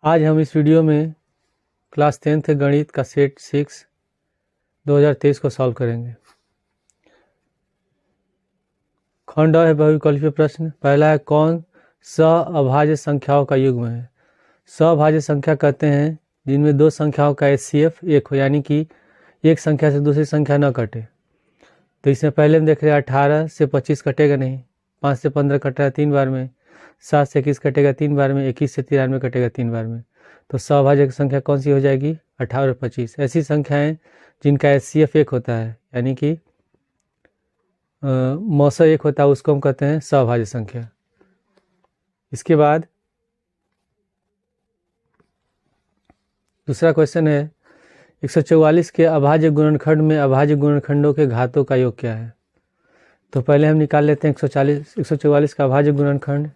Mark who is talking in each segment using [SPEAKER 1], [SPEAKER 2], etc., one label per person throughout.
[SPEAKER 1] आज हम इस वीडियो में क्लास 10th गणित का सेट 6 2023 को सॉल्व करेंगे। खंड है बहुविकल्पीय प्रश्न। पहला है, कौन सअभाज्य संख्याओं का युग्म है। सअभाज्य संख्या कहते हैं जिनमें दो संख्याओं का HCF एक हो, यानी कि एक संख्या से दूसरी संख्या न कटे। तो इसमें पहले हम देख रहे हैं 18 से 25 कटेगा नहीं, 5 से 15 कट रहा है 3 बार में, 7 से 21 कटेगा 3 बार में, 21 से 93 कटेगा 3 बार में। तो सअभाज्य संख्या कौन सी हो जाएगी? 18 और 25। ऐसी संख्याएं जिनका HCF एक होता है, यानी कि मौसा एक होता है, उसको हम कहते हैं सअभाज्य संख्या। इसके बाद दूसरा क्वेश्चन है, 144 के अभाज्य गुणनखंड में अभाज्य गुणनखंडों के घातों का योग क्या है। तो पहले हम निकाल लेते हैं 144 का अभाज्य गुणनखंड।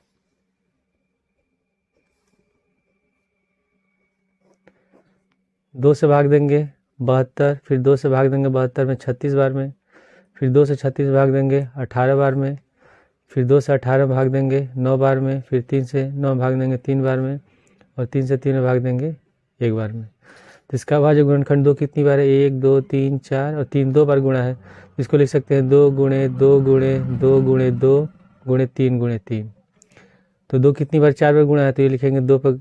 [SPEAKER 1] दो से भाग देंगे 72, फिर 2 से भाग देंगे 72 में 36 बार में, फिर 2 से 36 भाग देंगे 18 बार में, फिर 2 से 18 भाग देंगे 9 बार में, फिर 3 से 9 भाग देंगे 3 बार में, और 3 से 3 भाग देंगे 1 बार में। तो इसका अभाज्य गुणनखंड 2 कितनी बार है? 1 2 3 4, और 3 2 बार गुणा है। इसको लिख सकते हैं 2 गुणे 2 गुणे 2 गुणे 2 गुणे 3 गुणे 3। तो 2 कितनी बार? 4 बार गुणा है, तो ये लिखेंगे 2 पर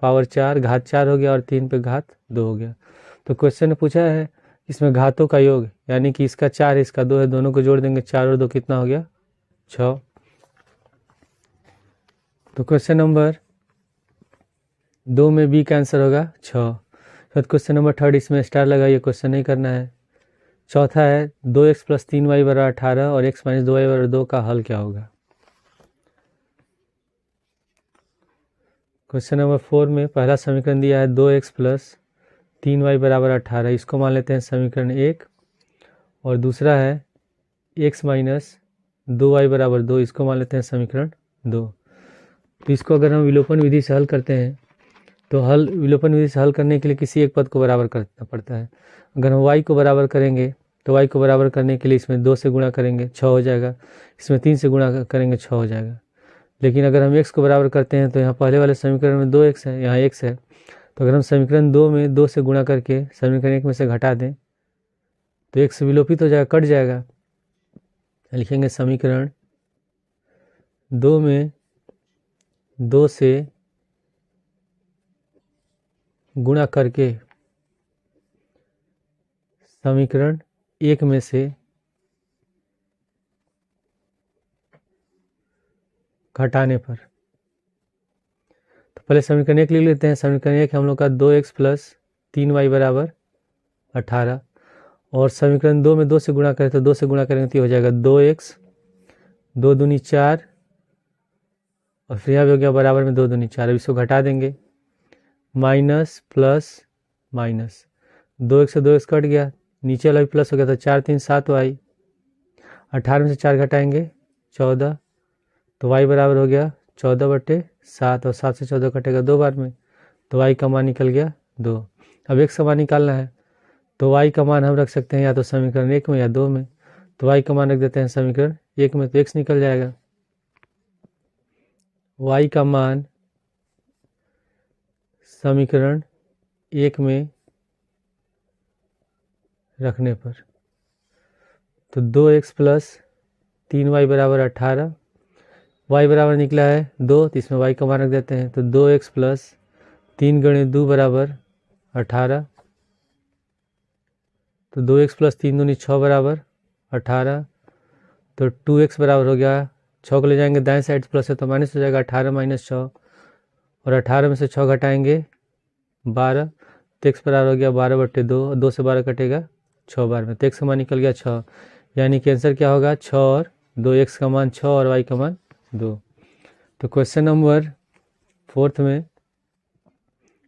[SPEAKER 1] पावर 4 घात 4 हो गया, और 3 पे घात 2 हो गया। तो क्वेश्चन ने पूछा है इसमें घातों का योग, यानी कि इसका 4 है इसका 2 है, दोनों को जोड़ देंगे, 4 और 2 कितना हो गया? 6। तो क्वेश्चन नंबर 2 में बी का आंसर होगा 6। तो क्वेश्चन नंबर 3 इसमें स्टार लगाइए, क्वेश्चन नहीं करना है। चौथा है 2x + 3y = 18 और x - 2y = 2 का हल क्या होगा। क्वेश्चन नंबर 4 में पहला समीकरण दिया है 2x + 3y = 18, इसको मान लेते हैं समीकरण 1, और दूसरा है x - 2y = 2, इसको मान लेते हैं समीकरण 2। तो इसको अगर हम विलोपन विधि से हल करते हैं तो विलोपन विधि से हल करने के लिए किसी एक पद को बराबर करना पड़ता है। अगर हम y को बराबर करेंगे तो y को बराबर करने के लिए इसमें 2 से गुणा करेंगे 6 हो जाएगा, इसमें 3 से गुणा करेंगे 6 हो जाएगा। लेकिन अगर हम x को बराबर करते हैं तो यहाँ पहले वाले समीकरण में 2x है, यहाँ x है, तो अगर हम समीकरण 2 में 2 से गुणा करके समीकरण 1 में से घटा दें तो x विलोपित हो जाएगा, कट जाएगा। लिखेंगे समीकरण 2 में 2 से गुणा करके समीकरण 1 में से घटाने पर। तो पहले समीकरण 1 लिख लेते हैं। समीकरण 1 हम लोग का 2x + 3y = 18, और समीकरण 2 में 2 से गुणा करें तो 2 से गुणा करेंगे तो हो जाएगा 2x, 2 दूनी 4, और फिर यहाँ भी हो गया बराबर में 2 दूनी 4। अब इसको घटा देंगे, माइनस प्लस माइनस, 2x से 2x कट गया, नीचे वाला भी प्लस हो गया, तो 4 3 7y, 18 में से 4 घटाएंगे 14, तो y बराबर हो गया 14/7, और 7 से 14 कटेगा 2 बार में, तो y का मान निकल गया 2। अब x का मान निकालना है, तो y का मान हम रख सकते हैं या तो समीकरण 1 में या 2 में। तो y का मान रख देते हैं समीकरण 1 में, तो x निकल जाएगा। y का मान समीकरण 1 में रखने पर तो 2x + 3y = 18, y बराबर निकला है 2, तो इसमें y का मान रख देते हैं, तो 2x + 3 × 2 = 18, तो 2x + 3 दूनी 6 = 18, तो 2x बराबर हो गया, 6 को ले जाएंगे दाएं साइड प्लस है तो माइनस हो जाएगा, 18 - 6, और 18 में से 6 घटाएंगे 12, तो x बराबर हो गया 12/2, 2 से 12 कटेगा 6 बार में, तो x का मान निकल गया 6। यानी कि आंसर क्या होगा? 6 और 2, x का मान 6 और y का मान 2। तो क्वेश्चन नंबर 4 में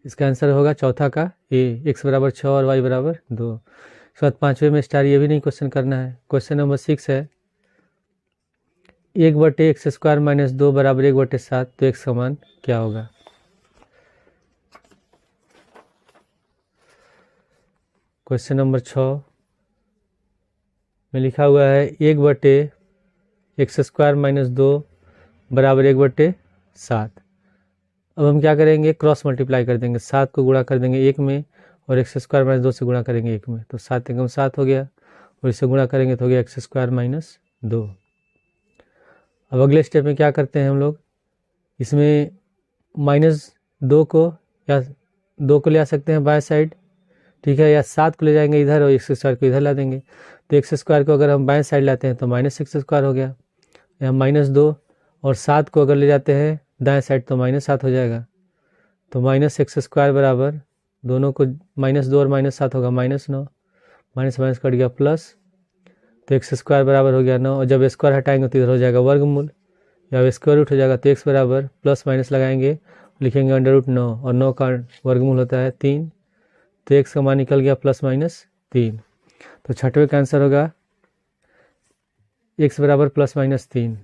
[SPEAKER 1] इसका आंसर होगा चौथा का ए, x = 6 और y = 2। इसके बाद 5वें में स्टार, ये भी नहीं क्वेश्चन करना है। क्वेश्चन नंबर 6 है 1/x² - 2 = 1/7, तो x का मान क्या होगा। क्वेश्चन नंबर 6 में लिखा हुआ है 1/x² - 2 = 1/7। अब हम क्या करेंगे, क्रॉस मल्टीप्लाई कर देंगे, 7 को गुणा कर देंगे 1 में और एक्स स्क्वायर माइनस 2 से गुणा करेंगे 1 में, तो 7 एकम 7 हो गया और इससे गुणा करेंगे तो हो गया एक्स स्क्वायर माइनस 2। अब अगले स्टेप में क्या करते हैं हम लोग, इसमें -2 को या 2 को ले आ सकते हैं बाएं साइड, ठीक है, या 7 को ले जाएंगे इधर और एक्स स्क्वायर को इधर ला देंगे। तो एक्स स्क्वायर को अगर हम बाएं साइड लाते हैं तो माइनस एक्स स्क्वायर हो गया, यहाँ -2 और 7 को अगर ले जाते हैं दाएं साइड तो -7 हो जाएगा। तो माइनस एक्स स्क्वायर बराबर, दोनों को -2 और -7 होगा -9, माइनस माइनस कट गया प्लस, तो एक्स स्क्वायर बराबर हो गया 9, और जब स्क्वायर हटाएंगे तो इधर हो जाएगा वर्गमूल या स्क्वायर रूट हो जाएगा। तो एक्स बराबर प्लस माइनस लगाएंगे, लिखेंगे √9 और 9 का वर्गमूल होता है 3, तो एक्स का मान निकल गया +-3। तो छठवें का आंसर होगा एक्स बराबर +-3।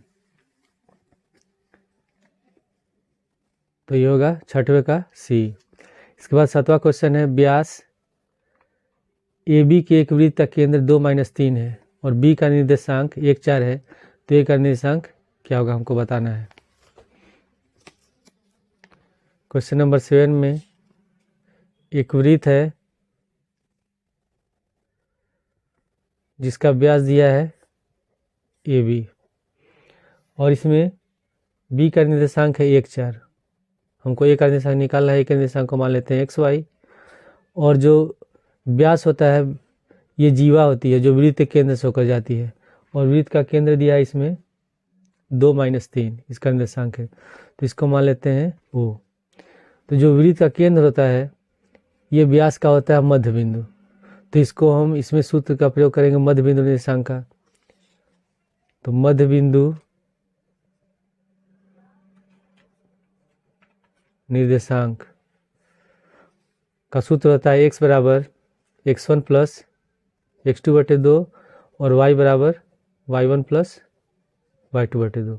[SPEAKER 1] तो ये होगा छठवें का सी। इसके बाद 7वां क्वेश्चन है, व्यास ए बी के एक वृत्त का केंद्र 2-3 है और बी का निर्देशांक 1-4 है, तो ए का निर्देशांक क्या होगा हमको बताना है। क्वेश्चन नंबर 7 में एक वृत्त है जिसका व्यास दिया है ए बी और इसमें बी का निर्देशांक है 1-4। हमको ए का निर्देशांक निकालना है, ए के निर्देशांक को मान लेते हैं XY, और जो व्यास होता है ये जीवा होती है जो वृत्त के केंद्र से होकर जाती है, और वृत्त का केंद्र दिया है इसमें 2-3 इसका निर्देशांक है, तो इसको मान लेते हैं O। तो जो वृत्त का केंद्र होता है ये व्यास का होता है मध्य बिंदु, तो इसको हम इसमें सूत्र का प्रयोग करेंगे मध्य बिंदु निर्देशांक का। तो मध्य बिंदु निर्देशांक का सूत्र होता है x बराबर x1 प्लस x2/2 और y बराबर y1 प्लस y2/2।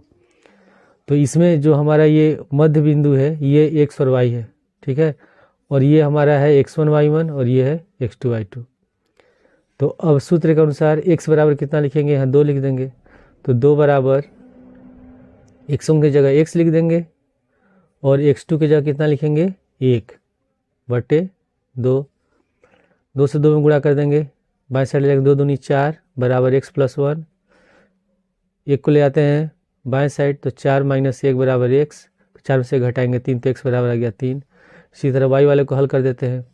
[SPEAKER 1] तो इसमें जो हमारा ये मध्य बिंदु है ये x और y है, ठीक है, और ये हमारा है x1 y1 और ये है x2 y2। तो अब सूत्र के अनुसार x बराबर कितना लिखेंगे, यहाँ 2 लिख देंगे, तो 2 बराबर x1 की जगह x लिख देंगे और x2 की जगह कितना लिखेंगे 1/2। 2 से 2 में गुणा कर देंगे, बाएं साइड ले जाकर 2 दूनी 4 बराबर x + 1, 1 को ले आते हैं बाएं साइड तो 4 - 1 बराबर x, 4 में से घटाएंगे 3 तो x बराबर आ गया 3। इसी तरह y वाले को हल कर देते हैं,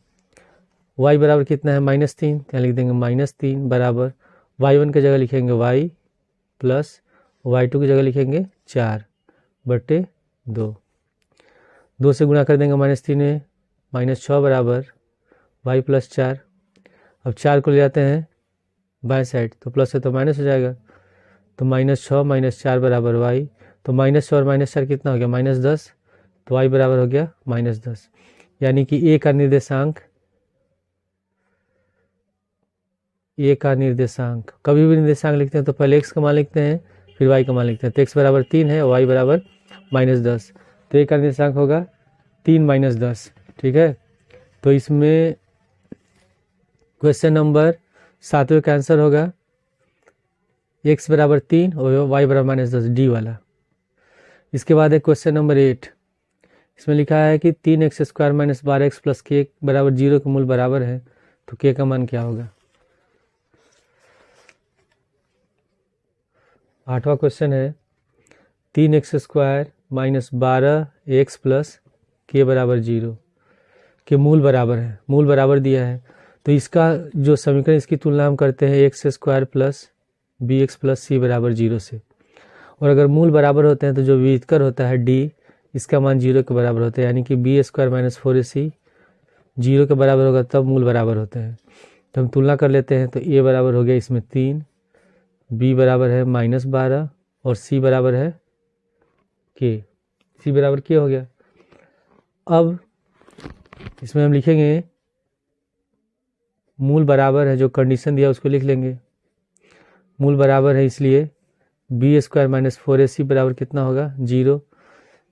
[SPEAKER 1] y बराबर कितना है -3, यहाँ लिख देंगे -3 बराबर y1 की जगह लिखेंगे y प्लस y2 की जगह लिखेंगे 4/2। 2 से गुणा कर देंगे -3 में, -6 बराबर y + 4। अब 4 को ले जाते हैं बाएं साइड तो प्लस है तो माइनस हो जाएगा, तो -6 - 4 बराबर y, तो -6 और -4 कितना हो गया -10, तो y बराबर हो गया -10। यानी कि ए का निर्देशांक कभी भी निर्देशांक लिखते हैं तो पहले x का मान लिखते हैं फिर y का मान लिखते हैं, तो x बराबर 3 है और y बराबर -10, तो ए का निर्देशांक होगा 3 - 10, ठीक है। तो इसमें क्वेश्चन नंबर 7वें का आंसर होगा x बराबर 3 और y बराबर -10 डी वाला। इसके बाद है क्वेश्चन नंबर 8, इसमें लिखा है कि 3x² - 12x + k बराबर 0 के मूल बराबर है, तो k का मान क्या होगा। 8वां क्वेश्चन है 3x² - 12x + k बराबर 0 के मूल बराबर है, मूल बराबर दिया है, तो इसका जो समीकरण इसकी तुलना हम करते हैं x² + bx + c बराबर 0 से, और अगर मूल बराबर होते हैं तो जो व्युत्कर होता है d इसका मान 0 के बराबर होता है, यानी कि b² - 4ac 0 के बराबर होगा तब मूल बराबर होते हैं। तो हम तुलना कर लेते हैं, तो a बराबर हो गया इसमें 3, b बराबर है -12 और c बराबर है k, c बराबर k हो गया। अब इसमें हम लिखेंगे मूल बराबर है, जो कंडीशन दिया उसको लिख लेंगे, मूल बराबर है इसलिए b² - 4ac बराबर कितना होगा 0,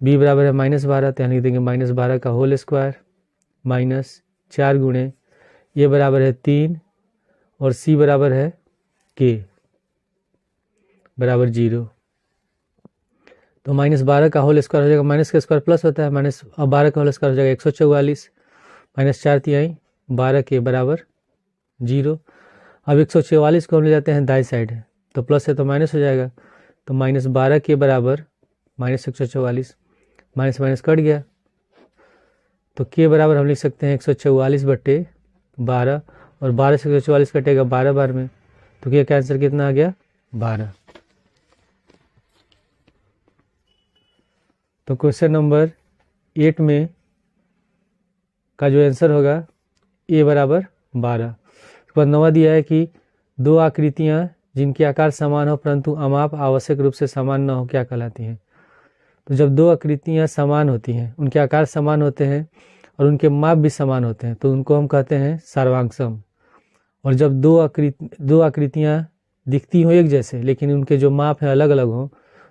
[SPEAKER 1] b बराबर है -12 तो यहाँ लिख देंगे -12 का होल स्क्वायर -4 गुणे a बराबर है 3 और c बराबर है k बराबर 0। तो -12 का होल स्क्वायर हो जाएगा, माइनस का स्क्वायर प्लस होता है, माइनस 12 का होल स्क्वायर हो जाएगा 144, -4 12 के बराबर 0। अब 144 को हम ले जाते हैं दाई साइड, तो प्लस है तो माइनस हो जाएगा, तो -12 के बराबर -144, माइनस माइनस कट गया, तो के बराबर हम लिख सकते हैं 144/12, और 12 से 144 कटेगा 12 बार में, तो के का आंसर कितना आ गया 12। तो क्वेश्चन नंबर 8 में का जो आंसर होगा ए बराबर 12। उसके बाद 9वां दिया है कि दो आकृतियां जिनके आकार समान हो परंतु अमाप आवश्यक रूप से समान न हो क्या कहलाती हैं। तो जब दो आकृतियां समान होती हैं, उनके आकार समान होते हैं और उनके माप भी समान होते हैं, तो उनको हम कहते हैं सर्वांग-सम। और जब दो आकृतियां दिखती हो एक जैसे लेकिन उनके जो माप है अलग अलग हो,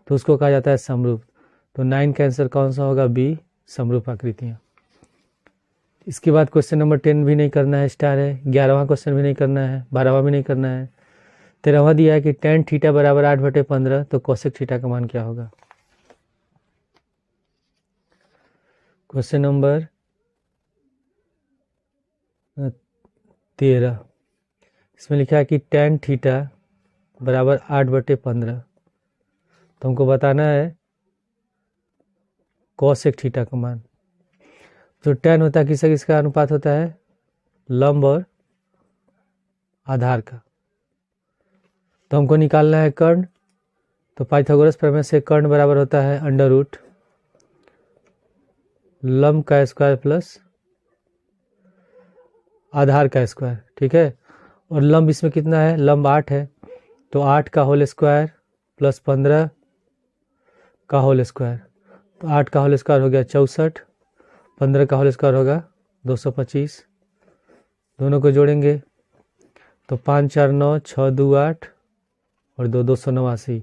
[SPEAKER 1] तो उसको कहा जाता है समरूप। तो 9 का आंसर कौन सा होगा, बी, समरूप आकृतियां। इसके बाद क्वेश्चन नंबर 10 भी नहीं करना है, स्टार है। 11वां क्वेश्चन भी नहीं करना है, 12वां भी नहीं करना है। 13वां दिया है कि tan थीटा बराबर 8/15, तो कोसेक थीटा का मान क्या होगा। क्वेश्चन नंबर 13, इसमें लिखा है कि tan थीटा बराबर 8/15, तो हमको बताना है कोसेक थीटा का मान। जो tan होता है किसका अनुपात होता है, लंब और आधार का। तो हमको निकालना है कर्ण, तो पाइथागोरस प्रमेय से कर्ण बराबर होता है √ लंब का स्क्वायर प्लस आधार का स्क्वायर, ठीक है। और लंब इसमें कितना है, लंब 8 है, तो 8 का होल स्क्वायर प्लस 15 का होल स्क्वायर, तो 8 का होल स्क्वायर हो गया 64, 15 का होल स्क्वायर होगा 225। दोनों को जोड़ेंगे तो 5 4 9 6 2 8 और 2 289,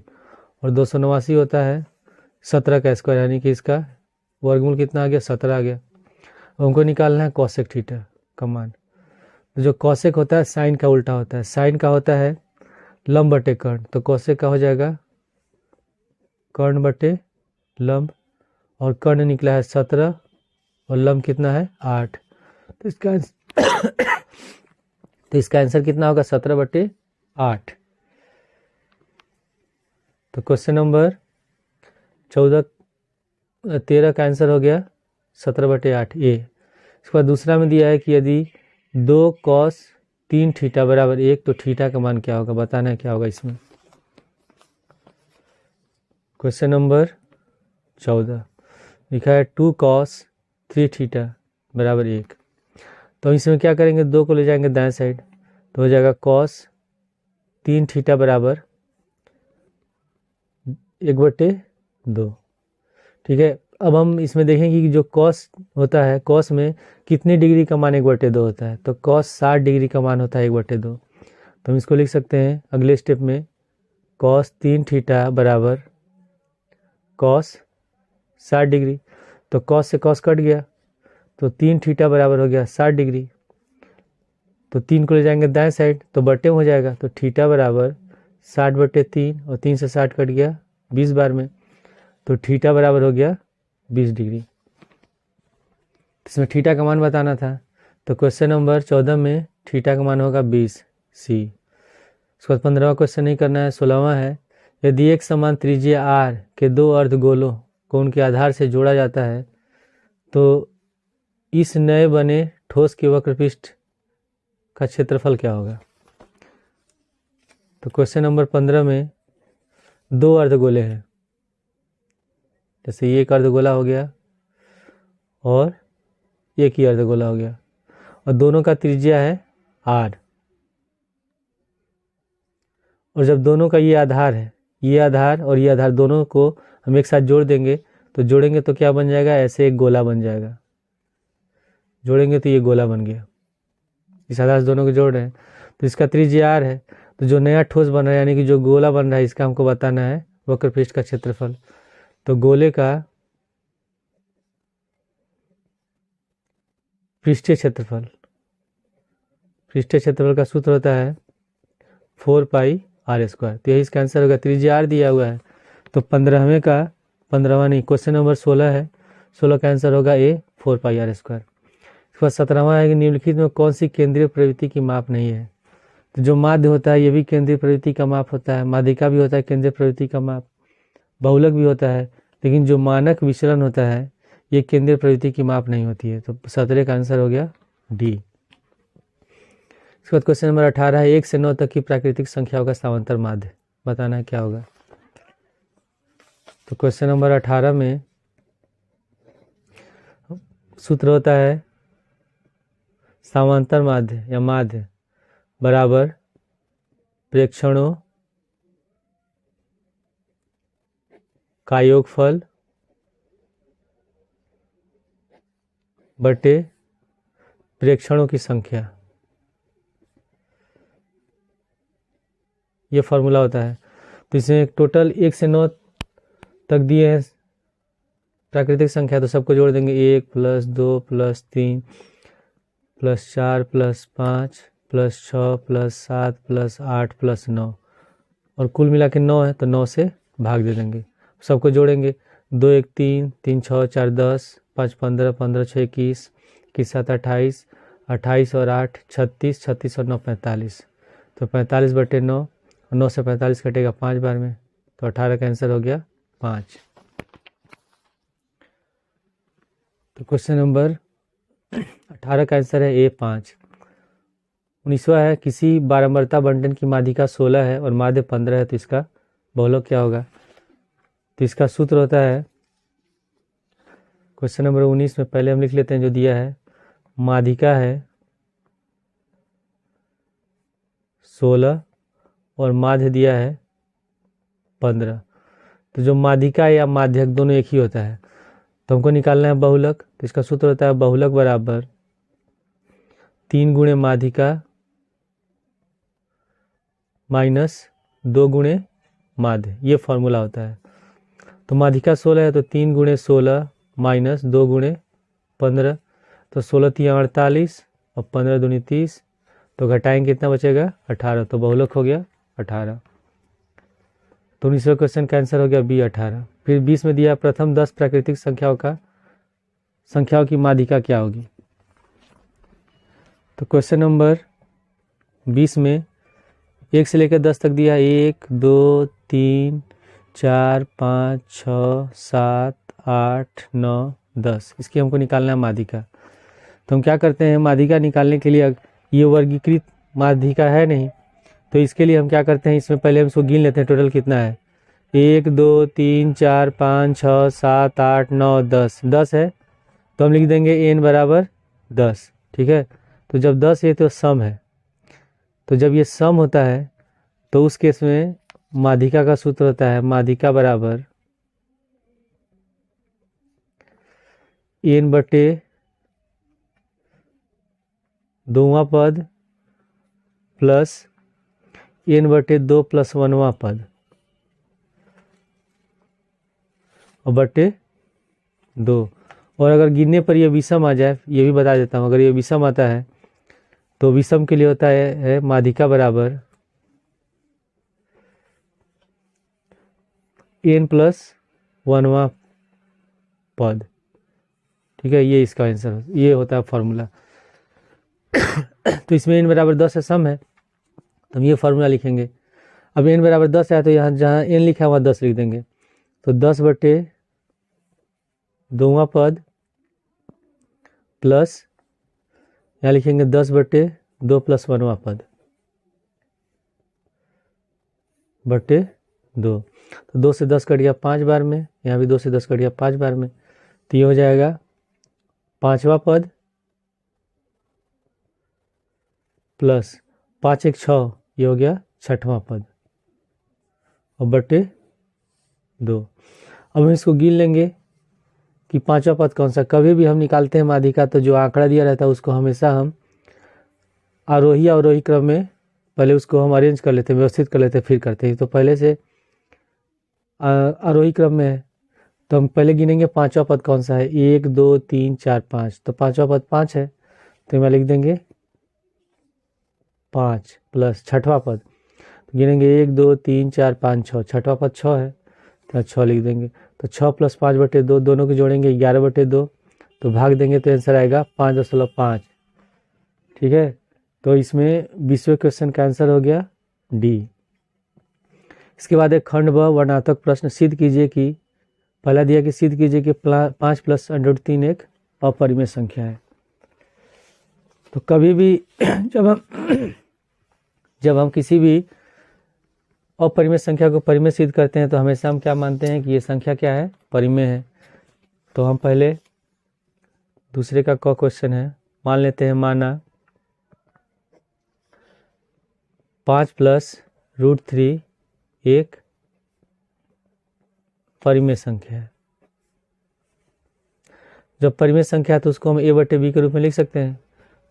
[SPEAKER 1] और 289 होता है 17 का स्क्वायर, यानी कि इसका वर्गमूल कितना आ गया, 17 आ गया। हमको निकालना है कोसेक थीटा का मान। तो जो कोसेक होता है साइन का उल्टा होता है, साइन का होता है लंब बटे कर्ण, तो कोसेक का हो जाएगा कर्ण बटे लंब, और कर्ण निकला है 17 और लंब कितना है 8, तो इसका आंसर कितना होगा 17/8। तो क्वेश्चन नंबर 13 का आंसर हो गया 17/8 ए। इसके बाद दूसरा में दिया है कि यदि 2 cos 3 थीटा बराबर 1, तो थीटा का मान क्या होगा, बताना है क्या होगा इसमें। क्वेश्चन नंबर 14 लिखा है 2 cos 3 थीटा बराबर 1, तो इसमें क्या करेंगे, 2 को ले जाएंगे दाएं साइड, तो हो जाएगा cos 3 थीटा बराबर 1/2, ठीक है। अब हम इसमें देखेंगे कि जो cos होता है, cos में कितने डिग्री का मान 1/2 होता है, तो cos 60 डिग्री का मान होता है 1/2। तो हम इसको लिख सकते हैं अगले स्टेप में cos 3 थीटा बराबर cos 60 डिग्री, तो cos से cos कट गया, तो 3 थीटा बराबर हो गया 60 डिग्री, तो 3 को ले जाएंगे दाएं साइड, तो बटे हो जाएगा, तो थीटा बराबर 60/3, और 3 से 60 कट गया 20 बार में, तो थीटा बराबर हो गया 20 डिग्री। इसमें थीटा का मान बताना था, तो क्वेश्चन नंबर 14 में थीटा का मान होगा 20 सी। उसके बाद 15वां क्वेश्चन नहीं करना है। 16वां है, यदि एक समान त्रिज्या r के दो अर्धगोलों को उनके आधार से जोड़ा जाता है, तो इस नए बने ठोस के वक्रपृष्ठ का क्षेत्रफल क्या होगा। तो क्वेश्चन नंबर 15 में 2 अर्धगोले हैं, जैसे ये एक अर्धगोला हो गया और एक ही अर्धगोला हो गया, और दोनों का त्रिज्या है r, और जब दोनों का ये आधार है, ये आधार और ये आधार दोनों को हम एक साथ जोड़ देंगे, तो जोड़ेंगे तो क्या बन जाएगा, ऐसे एक गोला बन जाएगा, जोड़ेंगे तो ये गोला बन गया। इस आधार से दोनों को जोड़ रहे हैं, तो इसका त्रिज्या r है, तो जो नया ठोस बन रहा है यानी कि जो गोला बन रहा है, इसका हमको बताना है वक्रपृष्ठ का क्षेत्रफल। तो गोले का पृष्ठीय क्षेत्रफल, पृष्ठीय क्षेत्रफल का सूत्र होता है 4πr²। तो यही इसका आंसर होगा। त्रिज्या r दिया हुआ है, तो 15वें का 15वां नहीं, क्वेश्चन नंबर 16 है। 16 का आंसर होगा ए 4πr²। इसके बाद 17वां है कि निम्नलिखित में कौन सी केंद्रीय प्रवृत्ति की माप नहीं है। तो जो माध्य होता है ये भी केंद्रीय प्रवृत्ति का माप होता है, माध्यिका भी होता है केंद्रीय प्रवृत्ति का माप, बहुलक भी होता है, लेकिन जो मानक विचलन होता है ये केंद्रीय प्रवृत्ति की माप नहीं होती है। तो 17 का आंसर हो गया डी। इसके बाद क्वेश्चन नंबर 18 है 1 से 9 तक की प्राकृतिक संख्याओं का समांतर माध्य बताना है, क्या होगा। तो क्वेश्चन नंबर 18 में सूत्र होता है समांतर माध्य या माध्य बराबर प्रेक्षणों का योगफल बटे प्रेक्षणों की संख्या, ये फॉर्मूला होता है। तो इसमें टोटल 1 से 9 तक दिए हैं प्राकृतिक संख्या, तो सबको जोड़ देंगे 1 + 2 + 3 + 4 + 5 + 6 + 7 + 8 + 9 और कुल मिला के 9 है तो 9 से भाग दे देंगे। सबको जोड़ेंगे 2 1 3 3 6 4 10 5 15 15 6 21 21 7 28 28 और 8 36 36 और 9 45। तो 45 बटे 9 और 9 से 45 कटेगा 5 बार में, तो 18 का आंसर हो गया 5। तो क्वेश्चन नंबर 18 का आंसर है ए 5। 19वां है किसी बारंबारता बंटन की माध्यिका 16 है और माध्य 15 है, तो इसका बहुलक क्या होगा। तो इसका सूत्र होता है क्वेश्चन नंबर 19 में पहले हम लिख लेते हैं जो दिया है, माध्यिका है 16 और माध्य दिया है 15। तो जो माध्यिका या माध्यक दोनों एक ही होता है, तो हमको निकालना है बहुलक। तो इसका सूत्र होता है बहुलक बराबर 3 गुणे माध्यिका माइनस 2 गुणे माध्य, ये फॉर्मूला होता है। तो माध्यिका 16 है तो 3 गुणे 16 माइनस 2 गुणे 15, तो 16 3 48 और 15 दूनी 30, तो घटाएंगे कितना बचेगा 18, तो बहुलक हो गया 18। तो 19वां क्वेश्चन का आंसर हो गया बी 18। फिर 20 में दिया प्रथम 10 प्राकृतिक संख्याओं की माध्यिका क्या होगी। तो क्वेश्चन नंबर 20 में 1 से लेकर 10 तक दिया 1 2 3 4 5 6 7 8 9 10, इसकी हमको निकालना है माध्यिका। तो हम क्या करते हैं, माध्यिका निकालने के लिए ये वर्गीकृत माध्यिका है नहीं, तो इसके लिए हम क्या करते हैं, इसमें पहले हम इसको गिन लेते हैं टोटल कितना है। 1 2 3 4 5 6 7 8 9 10, 10 है तो हम लिख देंगे n बराबर 10, ठीक है। तो जब 10 है तो सम है, तो जब ये सम होता है तो उस केस में माध्यिका का सूत्र होता है माध्यिका बराबर n बटे 2वां पद प्लस n बटे 2 + 1वां पद और बटे 2। और अगर गिनने पर ये विषम आ जाए, ये भी बता देता हूँ, अगर ये विषम आता है तो विषम के लिए होता है माध्यिका बराबर n + 1वां पद, ठीक है। ये इसका आंसर, ये होता है फॉर्मूला। तो इसमें n बराबर 10 है, सम है, तो हम ये फार्मूला लिखेंगे। अब n बराबर 10 है तो यहाँ जहाँ n लिखा है वहाँ 10 लिख देंगे, तो 10 बटे 2वां पद प्लस यहाँ लिखेंगे 10 बटे 2 + 1वां पद बटे 2। तो 2 से 10 कट गया 5 बार में, यहाँ भी 2 से 10 कट गया 5 बार में, तो ये हो जाएगा 5वां पद प्लस 5 1 6, ये हो गया 6वां पद और बटे 2। अब हम इसको गिन लेंगे कि 5वां पद कौन सा। कभी भी हम निकालते हैं माध्यिका तो जो आंकड़ा दिया रहता है उसको हमेशा हम आरोही अवरोही क्रम में पहले उसको हम अरेंज कर लेते हैं, व्यवस्थित कर लेते हैं, फिर करते हैं। तो पहले से आरोही क्रम में है तो हम पहले गिनेंगे 5वां पद कौन सा है, 1 2 3 4 5, तो 5वां पद 5 है तो मैं लिख देंगे 5 प्लस 6वां पद, तो गिनेंगे 1 2 3 4 5 6, 6वां पद 6 है तो 6 लिख देंगे, तो 6 + 5/2 दोनों को जोड़ेंगे 11/2, तो भाग देंगे तो आंसर आएगा 5.5। ठीक है, तो इसमें 20वें क्वेश्चन का आंसर हो गया डी। इसके बाद एक खंड व वर्णात्मक प्रश्न, सिद्ध कीजिए कि, पहला दिया कि सिद्ध कीजिए कि 5 + √3 एक अपरिमेय संख्या है। तो कभी भी जब हम किसी भी अपरिमेय संख्या को परिमेय सिद्ध करते हैं तो हमेशा हम क्या मानते हैं कि ये संख्या क्या है, परिमेय है। तो हम पहले दूसरे का क्वेश्चन है, मान लेते हैं, माना 5 + √3 एक परिमेय संख्या है। जब परिमेय संख्या है तो उसको हम a/b के रूप में लिख सकते हैं।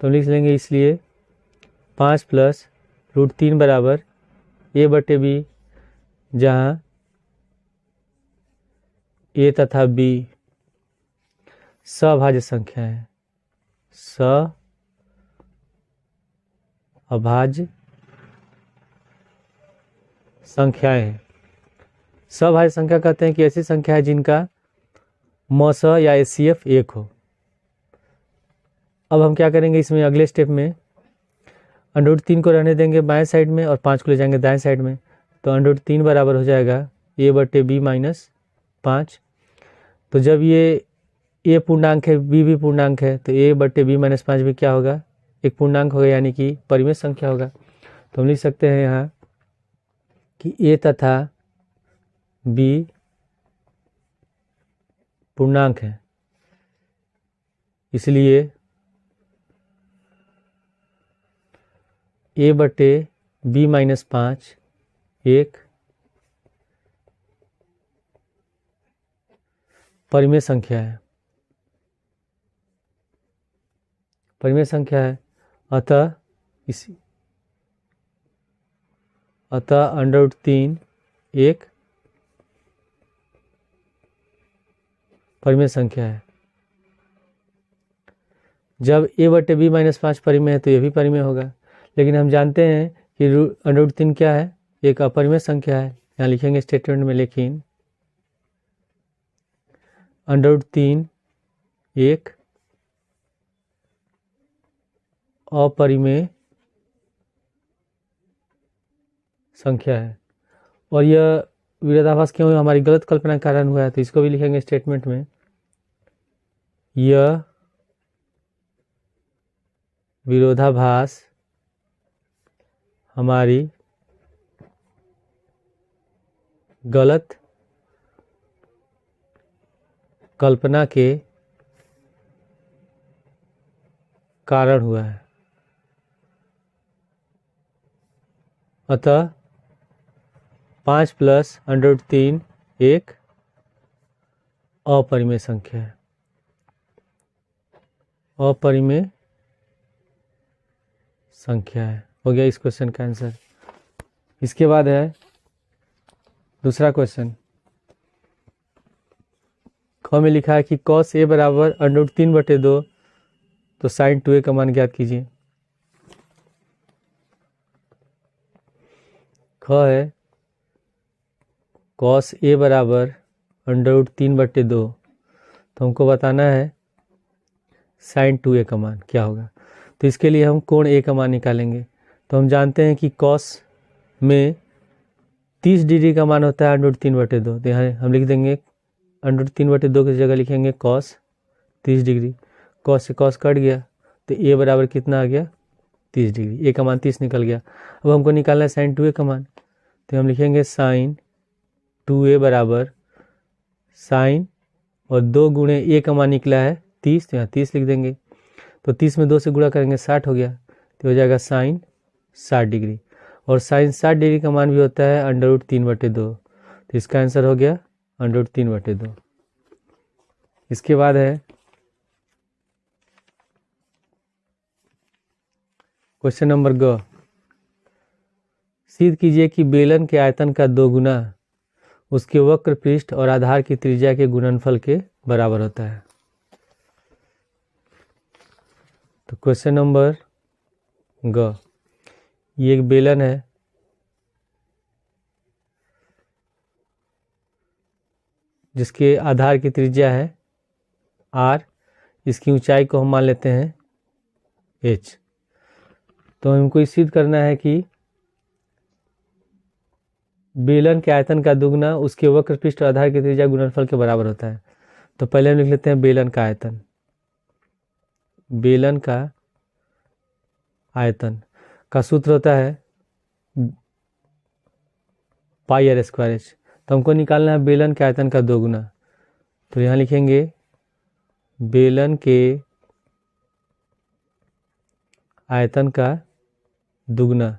[SPEAKER 1] तो हम लिख लेंगे, इसलिए 5 + √3 बराबर a/b, जहाँ a तथा b सभाज्य संख्या है, अभाज्य संख्याएं हैं। सभाज्य संख्या कहते हैं कि ऐसी संख्या है जिनका मस या HCF 1 हो। अब हम क्या करेंगे, इसमें अगले स्टेप में √3 को रहने देंगे बाएं साइड में और 5 को ले जाएंगे दाएं साइड में। तो √3 बराबर हो जाएगा a/b - 5। तो जब ये a पूर्णांक है, b भी पूर्णांक है, तो a/b - 5 भी क्या होगा, एक पूर्णांक होगा, यानी कि परिमेय संख्या होगा। तो हम लिख सकते हैं यहाँ कि a तथा b पूर्णांक है, इसलिए a/b - 5 एक परिमेय संख्या है, परिमेय संख्या है। अतः √3 एक परिमेय संख्या है। जब a/b - 5 परिमेय है तो ये भी परिमेय होगा। लेकिन हम जानते हैं कि √3 क्या है, एक अपरिमेय संख्या है। यहाँ लिखेंगे स्टेटमेंट में, लेकिन √3 एक अपरिमेय संख्या है। और यह विरोधाभास क्यों है, हमारी गलत कल्पना के कारण हुआ है। तो इसको भी लिखेंगे स्टेटमेंट में, यह विरोधाभास हमारी गलत कल्पना के कारण हुआ है। अतः 5 + √3 एक अपरिमेय संख्या है, अपरिमेय संख्या है। हो गया इस क्वेश्चन का आंसर। इसके बाद है दूसरा क्वेश्चन। ख में लिखा है कि cos a बराबर √3/2, तो sin 2a का मान ज्ञात कीजिए। ख है cos a बराबर √3/2, तो हमको बताना है sin 2a का मान क्या होगा। तो इसके लिए हम कोण a का मान निकालेंगे। तो हम जानते हैं कि cos में 30 डिग्री का मान होता है √3/2। तो यहाँ हम लिख देंगे √3/2 की जगह लिखेंगे cos 30 डिग्री। cos से cos कट गया, तो a बराबर कितना आ गया, 30 डिग्री। a का मान 30 निकल गया। अब हमको निकालना है sin 2a का मान। तो हम लिखेंगे sin 2a बराबर sin, और 2 गुणे a का मान निकला है 30, तो यहाँ 30 लिख देंगे। तो 30 में 2 से गुणा करेंगे 60 हो गया, तो हो जाएगा sin 60 डिग्री। और sin 60 डिग्री का मान भी होता है √3/2। तो इसका आंसर हो गया √3/2। इसके बाद है क्वेश्चन नंबर ग। सिद्ध कीजिए कि बेलन के आयतन का 2 गुना उसके वक्र पृष्ठ और आधार की त्रिज्या के गुणनफल के बराबर होता है। तो क्वेश्चन नंबर ग, ये एक बेलन है, जिसके आधार की त्रिज्या है r, इसकी ऊंचाई को हम मान लेते हैं h। तो हमको सिद्ध करना है कि बेलन के आयतन का दुगना उसके वक्र पृष्ठ और आधार की त्रिज्या गुणनफल के बराबर होता है। तो पहले हम लिख लेते हैं बेलन का आयतन। बेलन का आयतन का सूत्र होता है पाई r स्क्वायर h। तो हमको निकालना है बेलन के आयतन का दोगुना। तो यहाँ लिखेंगे बेलन के आयतन का दुगना।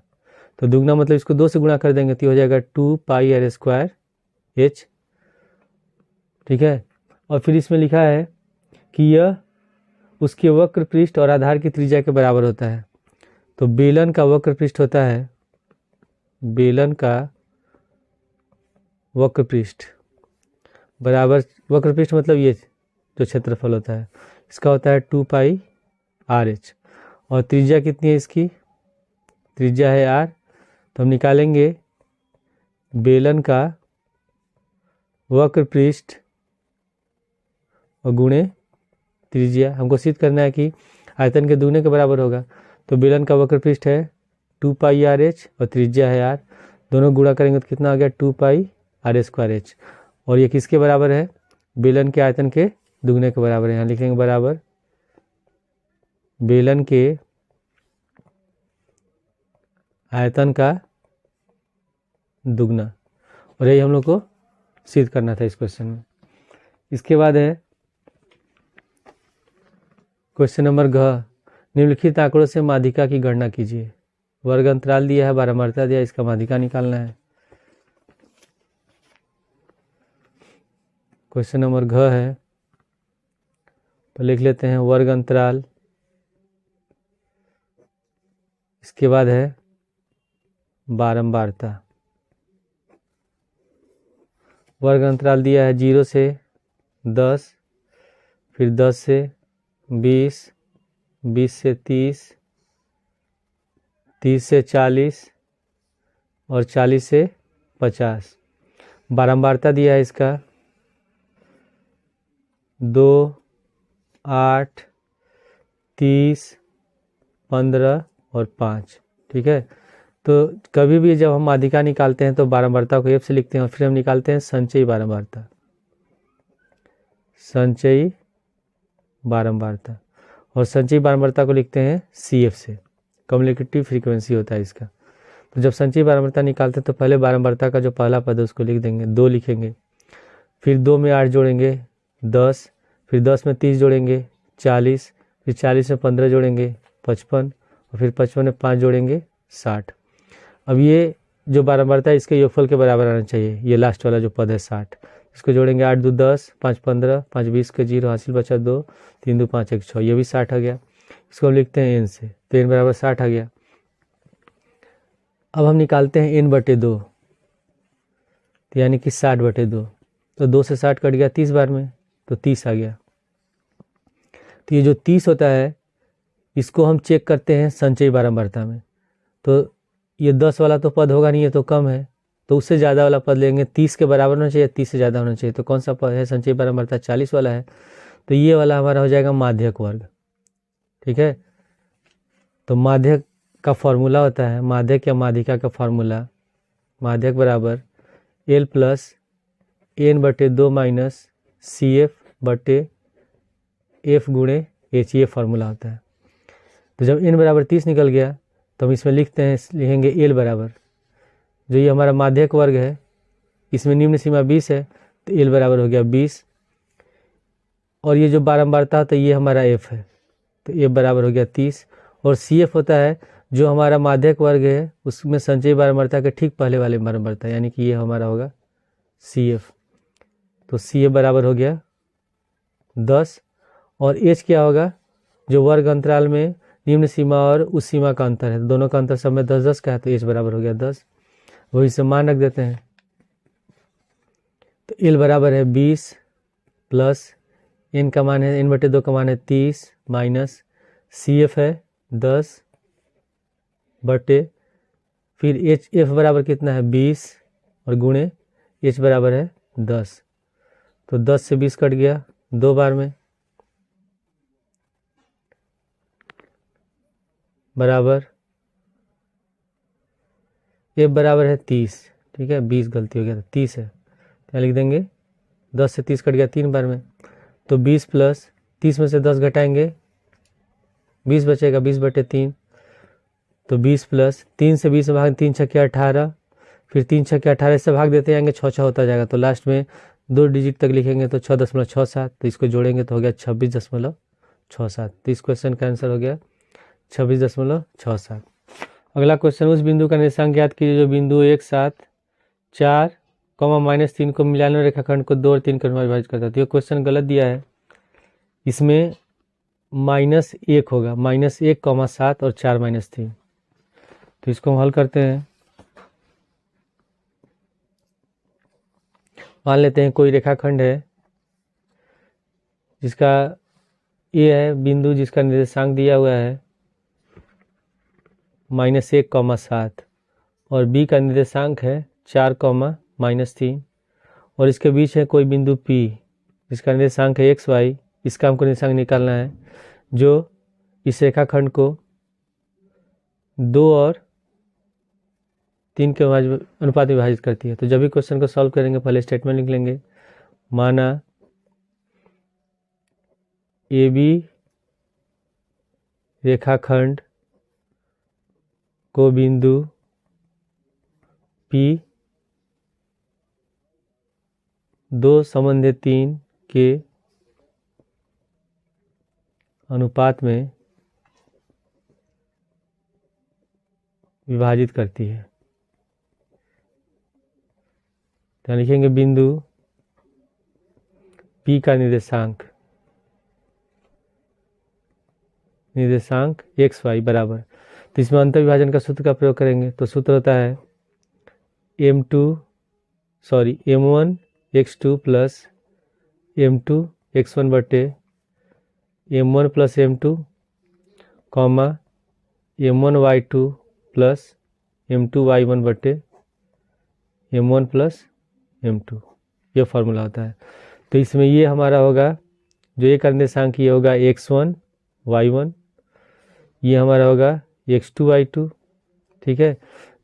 [SPEAKER 1] तो दुगना मतलब इसको 2 से गुणा कर देंगे तो हो जाएगा 2 पाई r स्क्वायर h। ठीक है, और फिर इसमें लिखा है कि यह उसके वक्र पृष्ठ और आधार की त्रिज्या के बराबर होता है। तो बेलन का वक्र पृष्ठ होता है, बेलन का वक्र पृष्ठ बराबर, वक्र पृष्ठ मतलब ये जो क्षेत्रफल होता है इसका होता है 2 पाई r h। और त्रिज्या कितनी है इसकी, त्रिज्या है r। तो हम निकालेंगे बेलन का वक्र पृष्ठ और गुणे त्रिज्या। हमको सिद्ध करना है कि आयतन के दुगने के बराबर होगा। तो बेलन का वक्र पृष्ठ है 2 पाई r h और त्रिज्या है r, दोनों गुणा करेंगे तो कितना आ गया 2 पाई r स्क्वायर h। और ये किसके बराबर है, बेलन के आयतन के दुगने के बराबर है। यहाँ लिखेंगे बराबर बेलन के आयतन का दुगना। और यही हम लोग को सिद्ध करना था इस क्वेश्चन में। इसके बाद है क्वेश्चन नंबर घ, निम्नलिखित आंकड़ों से माध्यिका की गणना कीजिए। वर्ग अंतराल दिया है, बारहमारता दिया है, इसका माध्यिका निकालना है। क्वेश्चन नंबर घ है, तो लिख लेते हैं वर्ग अंतराल, इसके बाद है बारंबारता। वर्ग अंतराल दिया है 0 से 10, फिर 10 से 20, 20 से 30, 30 से 40 और 40 से 50। बारंबारता दिया है इसका 2, 8, 30, 15 और 5। ठीक है, तो कभी भी जब हम माध्यिका निकालते हैं तो बारंबारता को f से लिखते हैं और फिर हम निकालते हैं संचयी बारंबारता, संचयी बारंबारता। और संचयी बारंबारता को लिखते हैं CF से, कम्युलेटिव फ्रीक्वेंसी होता है इसका। तो जब संचयी बारंबारता निकालते हैं तो पहले बारंबारता का जो पहला पद है उसको लिख देंगे, 2 लिखेंगे, फिर 2 में 8 जोड़ेंगे 10, फिर 10 में 30 जोड़ेंगे 40, फिर 40 में 15 जोड़ेंगे 55 और फिर 55 में 5 जोड़ेंगे 60। अब ये जो बारंबारता है इसके योगफल के बराबर आना चाहिए, ये लास्ट वाला जो पद है 60। इसको जोड़ेंगे 8 2 10, 5 15, 5 20 के 0 हासिल बचा 2, 3 2 5 1 6, ये भी 60 आ गया। इसको हम लिखते हैं n से, तो n बराबर 60 आ गया। अब हम निकालते हैं n बटे 2, तो यानी कि 60 बटे 2। तो 2 से 60 कट गया 30 बार में, तो 30 आ गया। तो ये जो 30 होता है इसको हम चेक करते हैं संचयी बारंबारता में। तो ये 10 वाला तो पद होगा नहीं, ये तो कम है, तो उससे ज़्यादा वाला पद लेंगे। 30 के बराबर होना चाहिए, 30 से ज़्यादा होना चाहिए। तो कौन सा पद है संचयी बारंबारता, 40 वाला है। तो ये वाला हमारा हो जाएगा माध्यक वर्ग। ठीक है, तो माध्यक का फॉर्मूला होता है, माध्यक या माध्यिका का फॉर्मूला, माध्यक बराबर L प्लस n बटे 2 माइनस CF बटे F गुणे H, ये फॉर्मूला होता है। तो जब n बराबर 30 निकल गया तो हम इसमें लिखते हैं, लिखेंगे L बराबर, जो ये हमारा माध्यक वर्ग है इसमें निम्न सीमा 20 है, तो L बराबर हो गया 20। और ये जो बारंबारता होता है ये हमारा F है, तो F बराबर हो गया 30। और CF होता है जो हमारा माध्यक वर्ग है उसमें संचयी बारंबारता के ठीक पहले वाले बारंबारता, यानी कि ये हमारा होगा CF। तो CF बराबर हो गया 10। और H क्या होगा, जो वर्ग अंतराल में निम्न सीमा और उस सीमा का अंतर है, दोनों का अंतर सब में 10-10 का है, तो H बराबर हो गया 10। वही से मान रख देते हैं। तो L बराबर है 20 प्लस n का मान है n बटे 2 का मान है 30 माइनस CF है 10 बटे फिर F बराबर कितना है 20 और गुणे H बराबर है 10। तो 10 से 20 कट गया 2 बार में, बराबर f बराबर है 30। ठीक है, 20 गलती हो गया था, 30 है, क्या लिख देंगे 10 से 30 कट गया 3 बार में, तो 20 प्लस 30 में से 10 घटाएंगे 20 बचेगा, 20/3, तो 20 प्लस 3 से 20 भाग 3 छक्के 18, फिर 3 छक्के 18 से भाग देते जाएंगे 6 होता जाएगा, तो लास्ट में 2 डिजिट तक लिखेंगे तो 6.67, तो इसको जोड़ेंगे तो हो गया 26.67। तो इस क्वेश्चन का आंसर हो गया 26.67। अगला क्वेश्चन, उस बिंदु का निर्देशांक ज्ञात कीजिए जो बिंदु 1 7 4 -3 को मिलाने रेखाखंड को 2 और 3 के विभाजित करता है। तो ये क्वेश्चन गलत दिया है, इसमें -1 होगा, -1, 7 और 4 -3। तो इसको हम हल करते हैं। मान लेते हैं कोई रेखाखंड है जिसका ये है बिंदु जिसका निर्देशांक दिया हुआ है -1, 7 और बी का निर्देशांक है 4, -3 और इसके बीच है कोई बिंदु P जिसका निर्देशांक है XY। इसका हमको निर्देशांक निकालना है जो इस रेखाखंड को 2 और 3 के अनुपात में विभाजित करती है। तो जब भी क्वेश्चन को सॉल्व करेंगे पहले स्टेटमेंट लिख लेंगे, माना AB रेखाखंड को बिंदु P 2:3 के अनुपात में विभाजित करती है। तो लिखेंगे बिंदु P का निर्देशांक XY बराबर, तो इसमें अंतर विभाजन का सूत्र का प्रयोग करेंगे। तो सूत्र होता है M1 x2 plus M2 x1 बटे M1 plus M2 M1 y2 plus M2 y1 बटे M1 प्लस M2, ये फॉर्मूला होता है। तो इसमें ये हमारा होगा जो एक निर्देशांक ये होगा x1 y1, ये हमारा होगा x2 y2। ठीक है,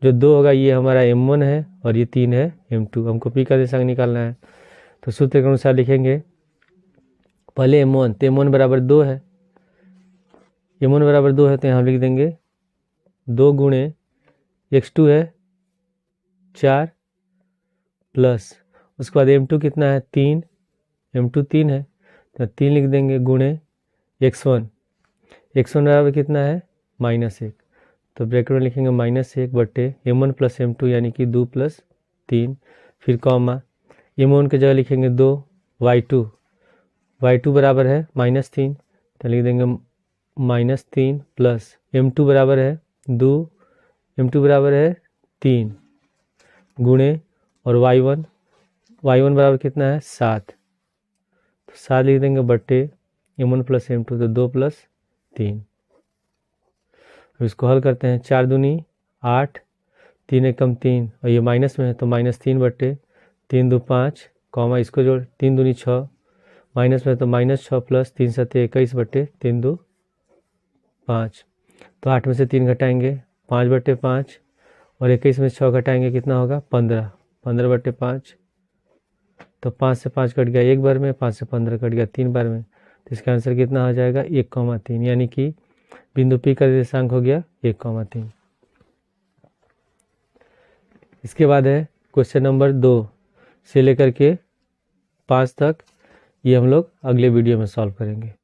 [SPEAKER 1] जो 2 होगा ये हमारा M1 है और ये 3 है M2। हमको P का निर्देशांक निकालना है, तो सूत्र के अनुसार लिखेंगे पहले M1, तो M1 बराबर 2 है, M1 बराबर 2 है तो यहाँ लिख देंगे 2 गुणे x2 है 4 प्लस उसके बाद M2 कितना है 3, M2 3 है तो 3 लिख देंगे गुणे x1 बराबर कितना है -1, तो ब्रैकेट में लिखेंगे -1 बटे M1 प्लस M2 यानी कि 2 + 3, फिर कॉमा M1 की जगह लिखेंगे 2, y2 बराबर है -3 तो लिख देंगे -3 प्लस M2 बराबर है 2, M2 बराबर है 3 गुणे और y1 बराबर कितना है 7, तो 7 लिख देंगे बटे M1 प्लस M2 तो 2 + 3। अब इसको हल करते हैं, 4 दूनी 8, 3 एकम 3 और ये माइनस में है तो -3 बटे 3 2 5, कॉमा इसको जोड़ 3 दूनी 6, माइनस में तो -6 प्लस 3 7 21 बटे 3 2 5, तो 8 में से 3 घटाएंगे 5 बटे 5 और 21 में 6 घटाएंगे कितना होगा 15 बटे 5, तो 5 से 5 कट गया 1 बार में, 5 से 15 कट गया 3 बार में, तो इसका आंसर कितना हो जाएगा 1,3, यानी कि बिंदु P का निर्देशांक हो गया 1,3। इसके बाद है क्वेश्चन नंबर 2 से लेकर के 5 तक, ये हम लोग अगले वीडियो में सॉल्व करेंगे।